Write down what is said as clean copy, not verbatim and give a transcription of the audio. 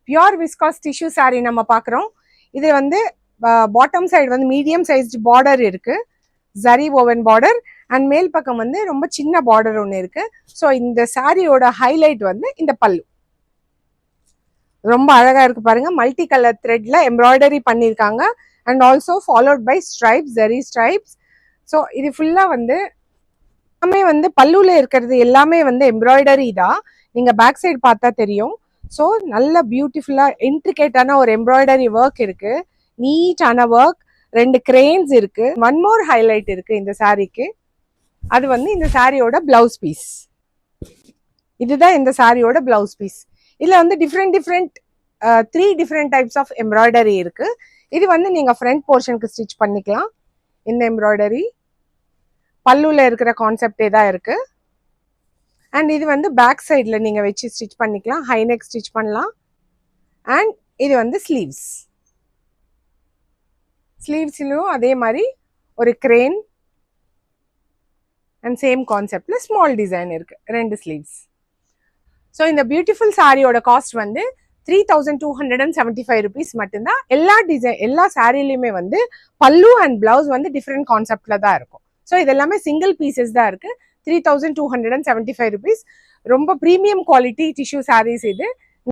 Pure viscose tissue saree நம்ம பார்க்குறோம். இது வந்து பாட்டம் சைடு வந்து மீடியம் சைஸ்டு பார்டர் இருக்கு, ஜரி ஓவன் பார்டர், அண்ட் மேல் பக்கம் வந்து ரொம்ப சின்ன பார்டர் ஒன்று இருக்கு. ஸோ இந்த சாரியோட ஹைலைட் வந்து இந்த பல்லு ரொம்ப அழகா இருக்கு பாருங்க. மல்டி கலர் த்ரெட்ல எம்ப்ராய்டரி பண்ணியிருக்காங்க and also followed by stripes, zari stripes. So இது ஃபுல்லா வந்து எல்லாமே வந்து பல்லுல இருக்கிறது எல்லாமே வந்து எம்ப்ராய்டரி தான். நீங்க பேக் சைடு பார்த்தா தெரியும். ஸோ நல்ல பியூட்டிஃபுல்லா இன்ட்ரிகேட்டான ஒரு எம்ப்ராய்டரி ஒர்க் இருக்கு, நீட்டான ஒர்க், 2 கிரேன்ஸ் இருக்கு. ஒன் மோர் ஹைலைட் இருக்கு இந்த சாரிக்கு, அது வந்து இந்த சாரியோட பிளவுஸ் பீஸ். இதுதான் இந்த சாரியோட பிளவுஸ் பீஸ். இதுல வந்து different 3 different types of embroidery இருக்கு. இது வந்து நீங்க ஃப்ரண்ட் போர்ஷனுக்கு ஸ்டிச் பண்ணிக்கலாம். இந்த எம்ப்ராய்டரி பல்லுல இருக்கிற கான்செப்டே தான் இருக்கு. அண்ட் இது வந்து பேக் சைடில் நீங்க வச்சு ஸ்டிச் பண்ணிக்கலாம், ஹை நெக் ஸ்டிச் பண்ணலாம். அண்ட் இது வந்து ஸ்லீவ்ஸ்லயும் அதே மாதிரி ஒரு கிரேன் அண்ட் சேம் கான்செப்ட்ல ஸ்மால் டிசைன் இருக்கு, 2 ஸ்லீவ்ஸ். ஸோ இந்த பியூட்டிஃபுல் சாரியோட காஸ்ட் வந்து 3275 rupees மட்டும்தான். எல்லா சாரிலையுமே வந்து பல்லு அண்ட் பிளவுஸ் வந்து டிஃப்ரெண்ட் கான்செப்ட்ல தான் இருக்கும். ஸோ இது எல்லாமே சிங்கிள் பீசஸ் தான் இருக்கு. 3275 rupees. ரொம்ப ப்ரீமியம் குவாலிட்டி டிஷ்யூ சாரீஸ் இது.